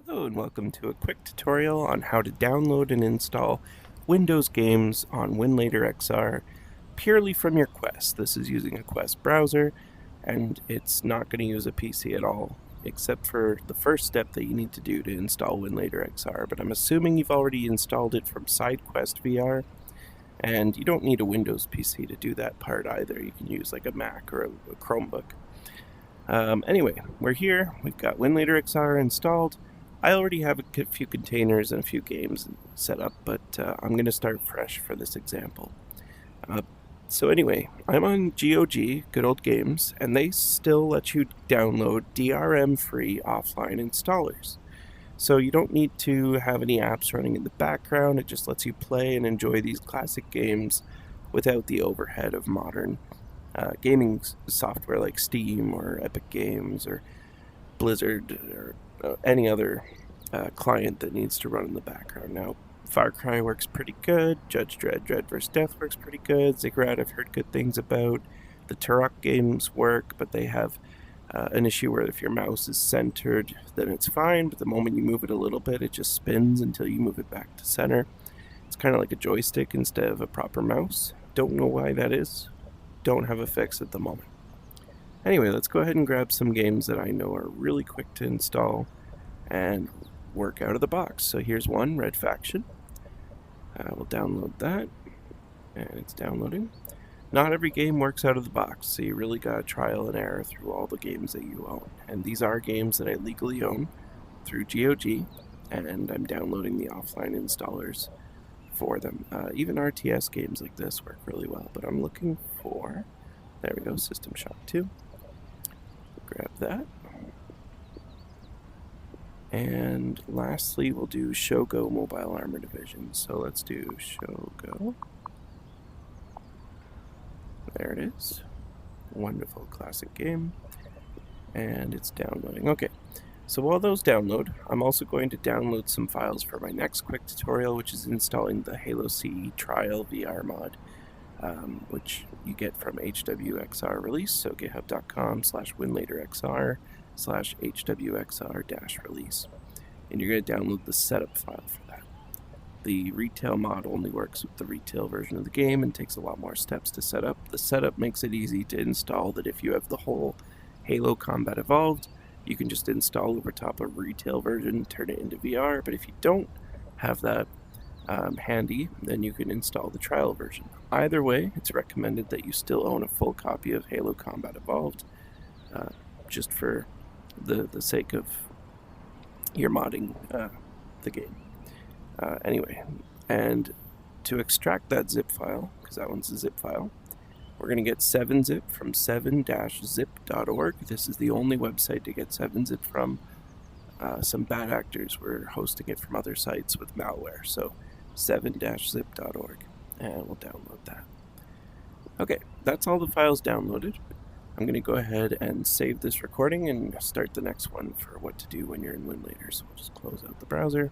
Hello and welcome to a quick tutorial on how to download and install Windows games on WinlatorXR purely from your Quest. This is using a Quest browser and it's not going to use a PC at all except for the first step that you need to do to install WinlatorXR, but I'm assuming you've already installed it from SideQuest VR and you don't need a Windows PC to do that part either. You can use like a Mac or a Chromebook. Anyway, we're here, we've got WinlatorXR installed. I already have a few containers and a few games set up, but I'm going to start fresh for this example. So anyway, I'm on GOG, Good Old Games, and they still let you download DRM-free offline installers. So you don't need to have any apps running in the background, it just lets you play and enjoy these classic games without the overhead of modern gaming software like Steam or Epic Games or Blizzard or any other client that needs to run in the background. Now, Far Cry works pretty good, Judge Dredd, Dread vs. Death works pretty good, Ziggurat I've heard good things about, the Turok games work, but they have an issue where if your mouse is centered, then it's fine, but the moment you move it a little bit, it just spins until you move it back to center. It's kind of like a joystick instead of a proper mouse. Don't know why that is. Don't have a fix at the moment. Anyway, let's go ahead and grab some games that I know are really quick to install and work out of the box. So here's one, Red Faction. We'll download that, and it's downloading. Not every game works out of the box, so you really got to trial and error through all the games that you own. And these are games that I legally own through GOG, and I'm downloading the offline installers for them. Even RTS games like this work really well, but I'm looking for, there we go, System Shock 2. Grab that. And lastly, we'll do Shogo Mobile Armor Division. So let's do Shogo. There it is. Wonderful classic game. And it's downloading. Okay, so while those download, I'm also going to download some files for my next quick tutorial, which is installing the Halo CE Trial VR mod, which you get from HWXR release, so github.com/winlatorxr/HWXR-release. And you're going to download the setup file for that. The retail mod only works with the retail version of the game and takes a lot more steps to set up. The setup makes it easy to install that if you have the whole Halo Combat Evolved, you can just install over top a retail version, turn it into VR, but if you don't have that handy, then you can install the trial version. Either way, it's recommended that you still own a full copy of Halo Combat Evolved, just for the sake of your modding the game. Anyway, and to extract that zip file, because that one's a zip file, we're going to get 7-zip from 7-zip.org. This is the only website to get 7-zip from. Some bad actors were hosting it from other sites with malware, so 7-zip.org, and we'll download that. Okay, that's all the files downloaded. I'm going to go ahead and save this recording and start the next one for what to do when you're in Winlator. So we'll just close out the browser,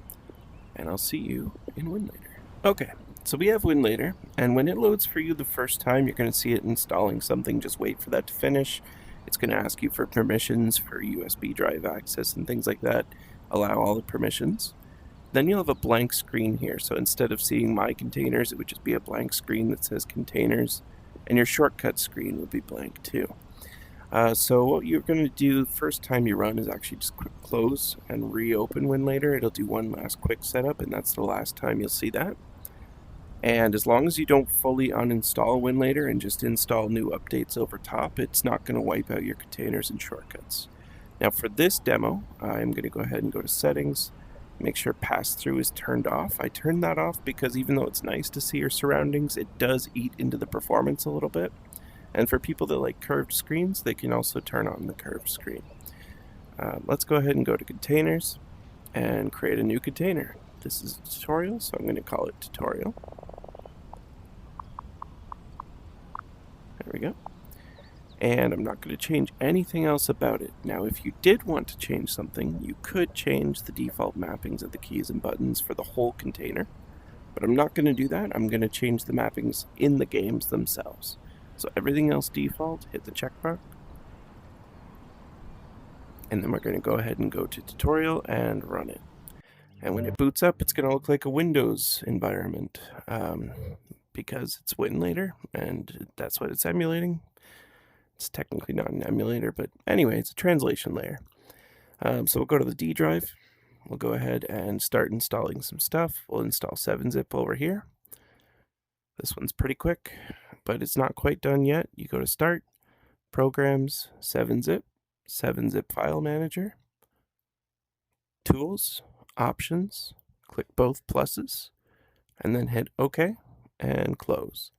and I'll see you in Winlator. Okay, so we have Winlator, and when it loads for you the first time, you're going to see it installing something. Just wait for that to finish. It's going to ask you for permissions for USB drive access and things like that. Allow all the permissions. Then you'll have a blank screen here. So instead of seeing My Containers, it would just be a blank screen that says Containers, and your shortcut screen would be blank too. So what you're going to do first time you run is actually just quick close and reopen Winlator. It'll do one last quick setup, and that's the last time you'll see that. And as long as you don't fully uninstall Winlator and just install new updates over top, it's not going to wipe out your containers and shortcuts. Now for this demo, I'm going to go ahead and go to Settings, make sure Pass-Through is turned off. I turned that off because even though it's nice to see your surroundings, it does eat into the performance a little bit. And for people that like curved screens, they can also turn on the curved screen. Let's go ahead and go to Containers and create a new container. This is a tutorial, so I'm going to call it Tutorial. There we go. And I'm not going to change anything else about it. Now, if you did want to change something, you could change the default mappings of the keys and buttons for the whole container. But I'm not going to do that. I'm going to change the mappings in the games themselves. So everything else default, hit the check mark. And then we're going to go ahead and go to tutorial and run it. And when it boots up, it's going to look like a Windows environment because it's Winlator, and that's what it's emulating. It's technically not an emulator, but anyway, it's a translation layer. So we'll go to the D drive. We'll go ahead and start installing some stuff. We'll install 7-zip over here. This one's pretty quick, but it's not quite done yet. You go to Start, Programs, 7-zip, 7-zip File Manager, Tools, Options, click both pluses, and then hit OK and close.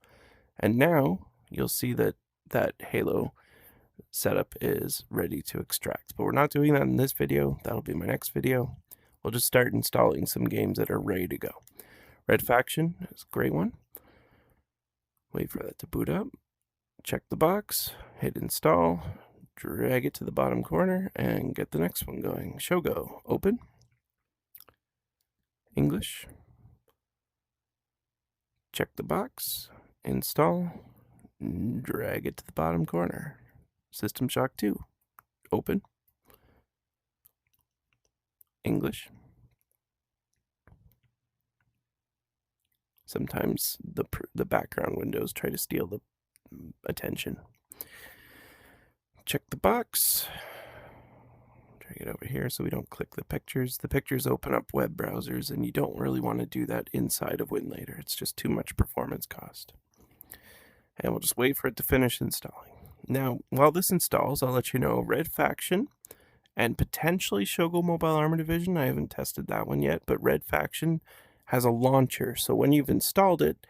And now you'll see that that Halo setup is ready to extract. But we're not doing that in this video. That'll be my next video. We'll just start installing some games that are ready to go. Red Faction is a great one. Wait for that to boot up. Check the box, hit install, drag it to the bottom corner, and get the next one going. Shogo, open. English. Check the box, install, drag it to the bottom corner. System Shock 2, open. English. Sometimes the background windows try to steal the attention. Check the box. Drag it over here so we don't click the pictures. The pictures open up web browsers, and you don't really want to do that inside of Winlator. It's just too much performance cost. And we'll just wait for it to finish installing. Now, while this installs, I'll let you know Red Faction and potentially Shogo Mobile Armor Division. I haven't tested that one yet, but Red Faction has a launcher. So when you've installed it,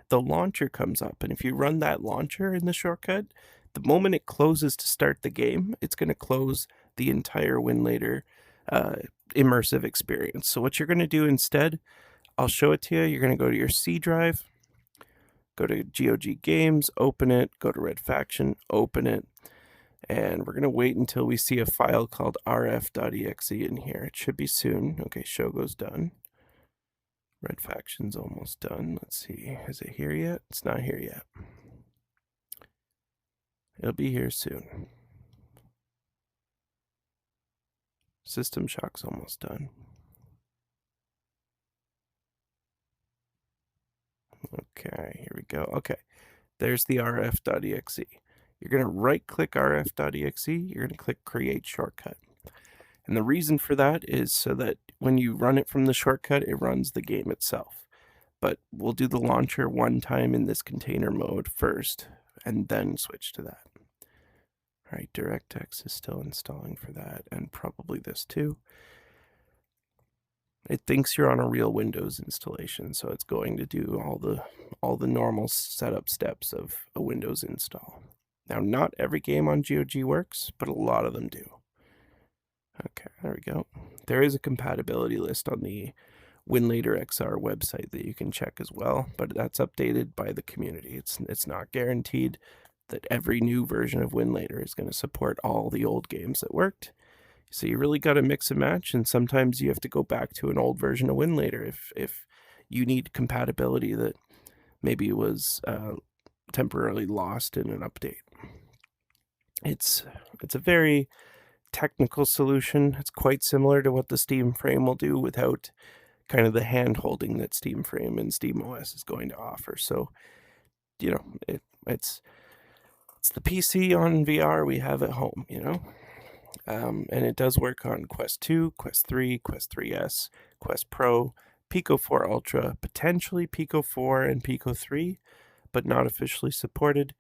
the launcher comes up. And if you run that launcher in the shortcut, the moment it closes to start the game, it's going to close the entire Winlator immersive experience. So what you're going to do instead, I'll show it to you. You're going to go to your C drive, go to GOG Games, open it, go to Red Faction, open it, and we're going to wait until we see a file called rf.exe in here. It should be soon. Okay, Shogo's done. Red Faction's almost done. Let's see, is it here yet? It's not here yet. It'll be here soon. System Shock's almost done. Okay, here we go. Okay, there's the rf.exe. You're going to right-click rf.exe. You're going to click Create Shortcut. And the reason for that is so that when you run it from the shortcut, it runs the game itself. But we'll do the launcher one time in this container mode first, and then switch to that. All right, DirectX is still installing for that, and probably this too. It thinks you're on a real Windows installation, so it's going to do all the normal setup steps of a Windows install. Now, not every game on GOG works, but a lot of them do. Okay, there we go. There is a compatibility list on the WinlatorXR website that you can check as well, but that's updated by the community. It's not guaranteed that every new version of Winlator is going to support all the old games that worked. So you really got to mix and match, and sometimes you have to go back to an old version of Winlator if you need compatibility that maybe was temporarily lost in an update. It's a very technical solution. It's quite similar to what the Steam Frame will do without kind of the hand-holding that Steam Frame and SteamOS is going to offer. So, you know, it's the PC on VR we have at home, you know. And it does work on Quest 2, Quest 3, Quest 3S, Quest Pro, Pico 4 Ultra, potentially Pico 4 and Pico 3, but not officially supported,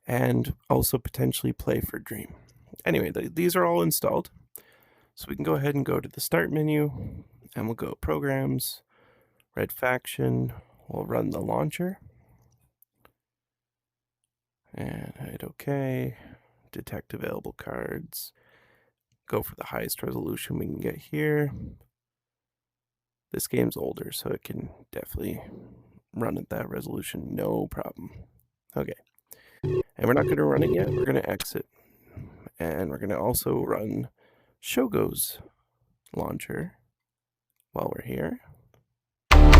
and also potentially Play for Dream. Anyway, these are all installed. So we can go ahead and go to the Start menu, and we'll go Programs, Red Faction, we'll run the launcher, and hit OK, detect available cards, go for the highest resolution we can get here. This game's older, so it can definitely run at that resolution, no problem. Okay, and we're not going to run it yet, we're going to exit. And we're going to also run Shogo's launcher while we're here. First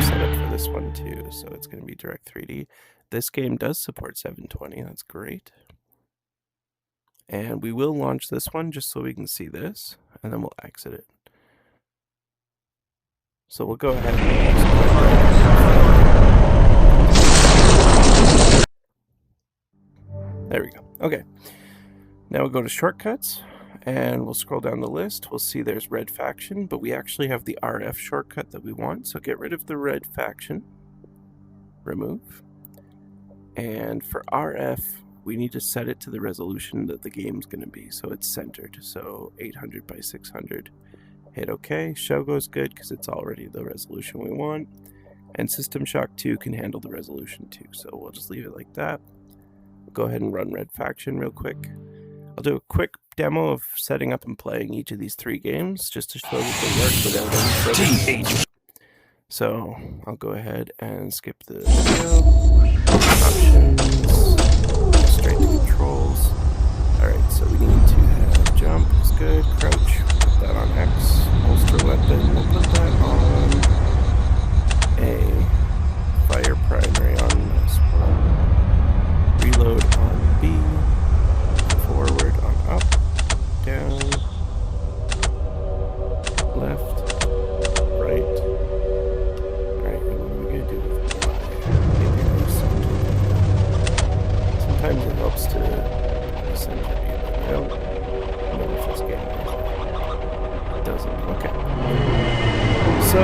setup for this one too, so it's going to be Direct3D. This game does support 720, that's great. And we will launch this one just so we can see this, and then we'll exit it. So we'll go ahead and just there we go. Okay. Now we'll go to shortcuts, and we'll scroll down the list. We'll see there's red faction, but we actually have the RF shortcut that we want. So get rid of the red faction, remove. And for RF, we need to set it to the resolution that the game's going to be. So it's centered. So 800 by 600. Hit OK. Show goes good because it's already the resolution we want. And System Shock 2 can handle the resolution too. So we'll just leave it like that. We'll go ahead and run red faction real quick. I'll do a quick demo of setting up and playing each of these 3 games just to show that they work without any further. So I'll go ahead and skip the video. Options. Straight to controls. Alright, so we need to have jump is good. Crouch. Put that on X. Holster weapon. We'll put that on A. Fire primary on sport. Reload on B. Forward on up. Down. Left. Right. Alright, and what are we going to do with Y? Maybe there's something. Sometimes it helps to center it. I don't know if this game it doesn't. Okay. So,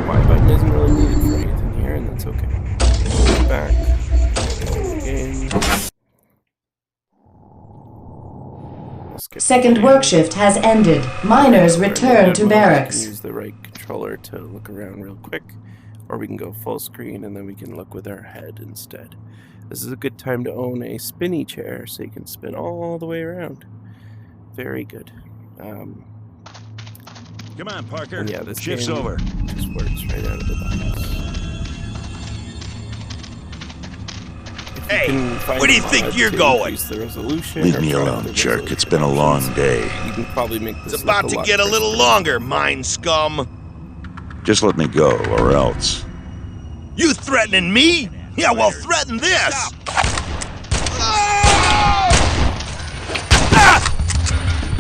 Y button isn't really needed for anything here, and that's okay. Back. Game. Second work shift has ended. Miners return to barracks. We can use the right controller to look around real quick, or we can go full screen and then we can look with our head instead. This is a good time to own a spinny chair so you can spin all the way around. Very good. Come on, Parker. Yeah, this shift's game over. Just works right out of the box. Hey, where do you think you're going? Leave me alone, jerk. It's been a long day. You can probably make this It's about to get a little longer, mine scum. Just let me go, or else. You threatening me? Yeah, well, threaten this.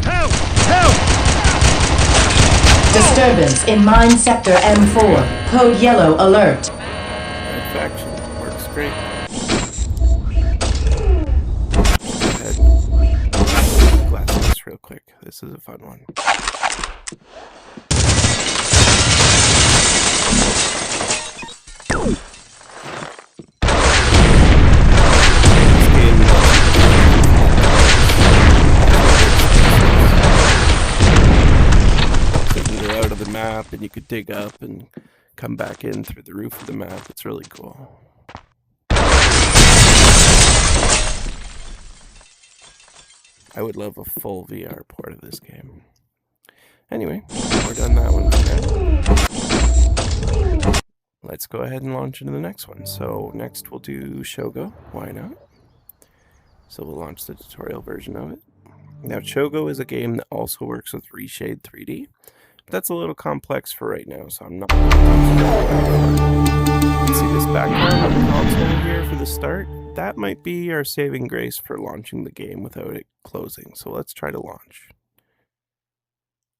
Help! Help! Disturbance in mine sector M4. Code yellow alert. Red faction works great. Glasses real quick. This is a fun one. You can go out of the map and you could dig up and come back in through the roof of the map. It's really cool. I would love a full VR port of this game. Anyway, we're done that one. Let's go ahead and launch into the next one. So next we'll do Shogo. Why not? So we'll launch the tutorial version of it. Now Shogo is a game that also works with Reshade 3D. But that's a little complex for right now, so I'm not going to see this background on the console here for the start. That might be our saving grace for launching the game without it closing. So let's try to launch.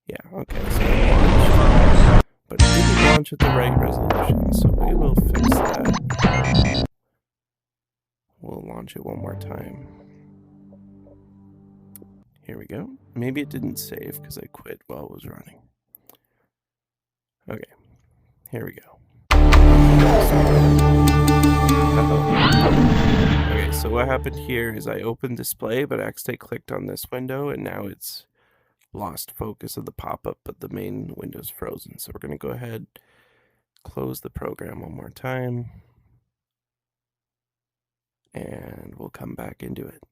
Yeah, okay, so it launched. But it didn't launch at the right resolution, so we will fix that. We'll launch it one more time. Here we go. Maybe it didn't save because I quit while it was running. Okay, here we go. Okay, so what happened here is I opened display, but I accidentally clicked on this window, and now it's lost focus of the pop-up, but the main window's frozen. So we're going to go ahead, close the program one more time, and we'll come back into it.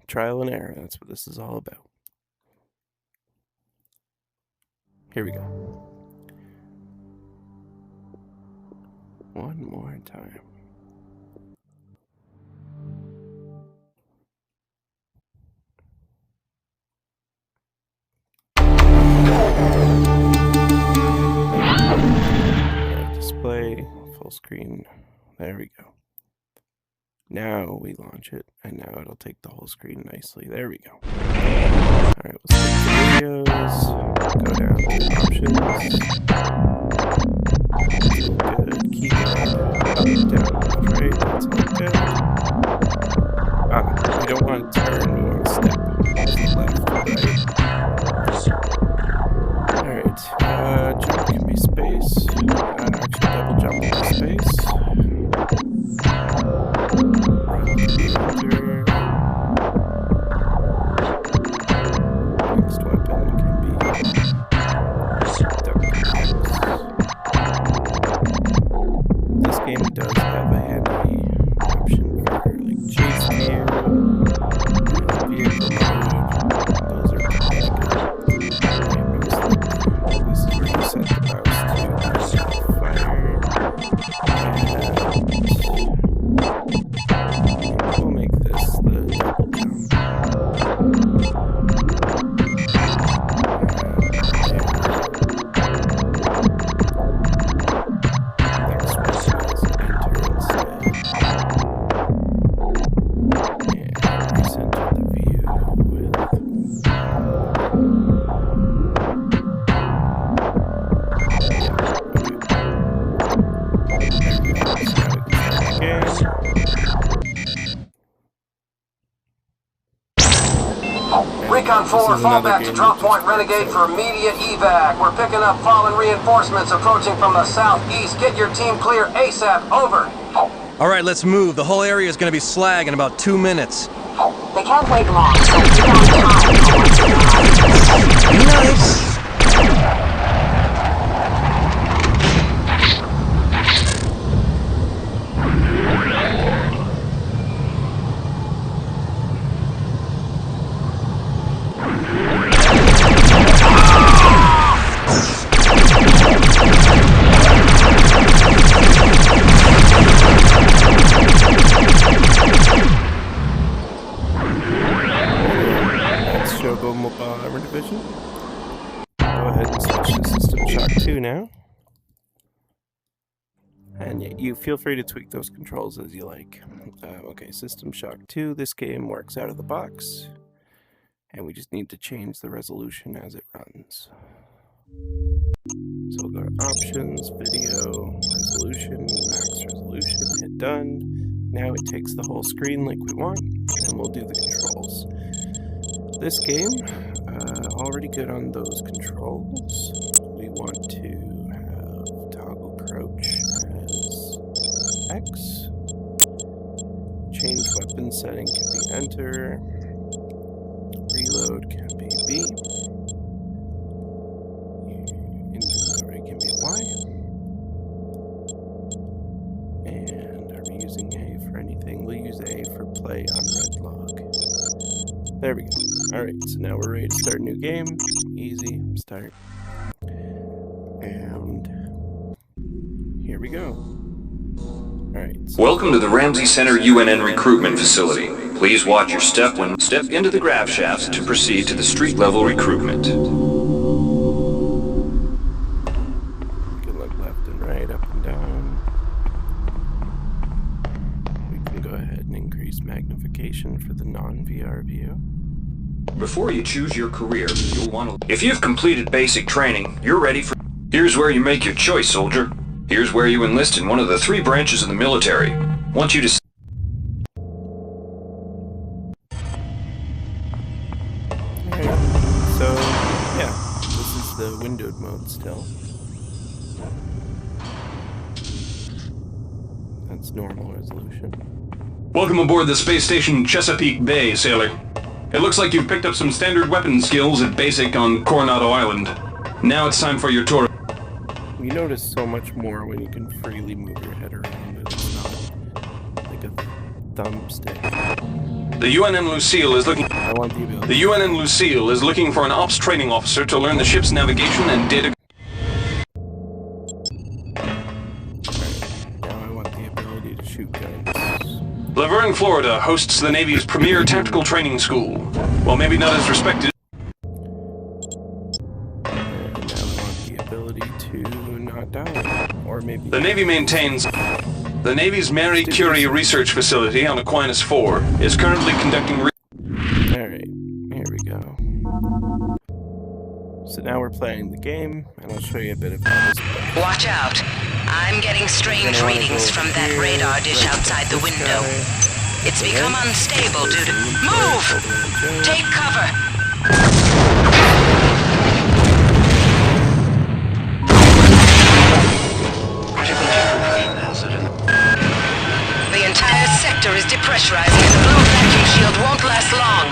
Trial and error, that's what this is all about. Here we go. One more time. Display, full screen. There we go. Now we launch it, and now it'll take the whole screen nicely. There we go. Alright, we'll skip the videos, go down to options. Good, keep it up, down, right, that's all good. We don't want to turn, we want to step left, right. Alright, jump can be space, actually double jump can be space. Next weapon can be duck. This game does have a handy option for like chase gear, vehicle mode. Those are pretty good. This is where you set the mouse to fire. We'll make this the double jump. Next one is enter instead. And recenter the view with. Recon 4, fall back to drop point Renegade for immediate evac. We're picking up fallen reinforcements approaching from the southeast. Get your team clear ASAP. Over. Alright, let's move. The whole area is gonna be slag in about 2 minutes. They can't wait long, so keep on time. Nice! GOG Mobile Armor Division. Go ahead and switch to System Shock 2 now. And you feel free to tweak those controls as you like. Okay, System Shock 2, this game works out of the box. And we just need to change the resolution as it runs. So we'll go to Options, Video, Resolution, Max Resolution, hit Done. Now it takes the whole screen like we want, and we'll do the controls. This game, already good on those controls. We want to have toggle crouch as X. Change weapon setting can be Enter. Reload can be B. Inventory can be Y. And are we using A for anything? We'll use A for play on red log. There we go. Alright, so now we're ready to start a new game. Easy, start. And here we go. Alright. So welcome to the Ramsey Center UNN recruitment facility. Please watch your step when step into the grav shafts to proceed to the street level recruitment. You can look left and right, up and down. We can go ahead and increase magnification for the non-VR view. Before you choose your career, you'll want to... If you've completed basic training, you're ready for... Here's where you make your choice, soldier. Here's where you enlist in one of the 3 branches of the military. Want you to... Alright, so, yeah, this is the windowed mode still. That's normal resolution. Welcome aboard the space station Chesapeake Bay, sailor. It looks like you've picked up some standard weapon skills at basic on Coronado Island. Now it's time for your tour. You notice so much more when you can freely move your head around. It's not like a thumbstick. The UNN Lucille is looking... I want the ability. The UNN Lucille is looking for an ops training officer to learn the ship's navigation and data... Now I want the ability to shoot guns. Laverne, Florida hosts the Navy's premier tactical training school. While maybe not as respected... And now I want the ability to not die. Or maybe... The Navy maintains... The Navy's Marie Curie Research Facility on Aquinas 4 is currently conducting Alright, here we go. So now we're playing the game, and I'll show you a bit of how this works. Watch out. I'm getting strange readings from that radar dish outside the window. It's become unstable due to... Move! Take cover! The entire sector is depressurizing and the blue vacuum shield won't last long.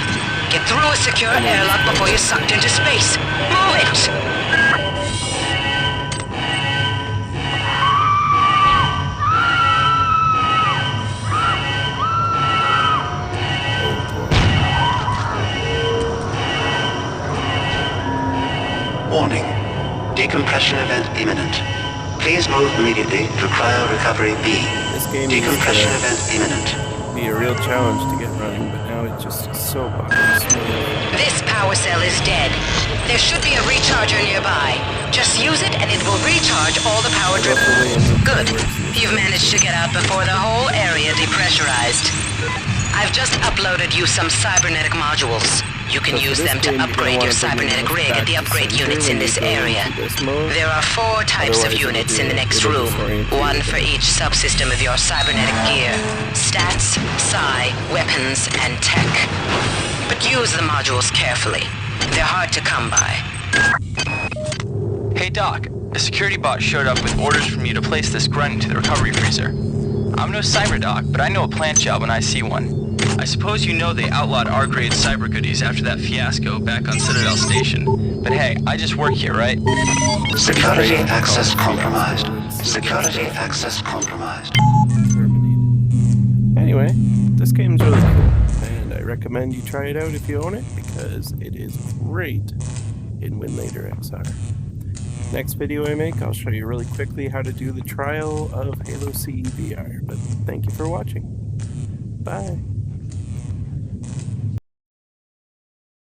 Get through a secure airlock before you're sucked into space. Move it! Warning. Decompression event imminent. Please move immediately to cryo recovery B. This game Decompression event imminent. Be a real challenge to get running, but now it's just so buggy smooth. This power cell is dead. There should be a recharger nearby. Just use it and it will recharge all the power drip. Good. You've managed to get out before the whole area depressurized. I've just uploaded you some cybernetic modules. You can use them to upgrade your cybernetic rig at the upgrade units in this area. There are 4 types of units in the next room, one for each subsystem of your cybernetic gear. Stats, psi, weapons, and tech. But use the modules carefully. They're hard to come by. Hey Doc, a security bot showed up with orders from you to place this grunt into the recovery freezer. I'm no cyber doc, but I know a plant job when I see one. I suppose you know they outlawed R-grade cyber goodies after that fiasco back on Citadel Station. But hey, I just work here, right? Security access compromised. Security access compromised. Anyway, this game's really cool, and I recommend you try it out if you own it, because it is great in WinlatorXR. Next video I make, I'll show you really quickly how to do the trial of Halo C VR, but thank you for watching. Bye.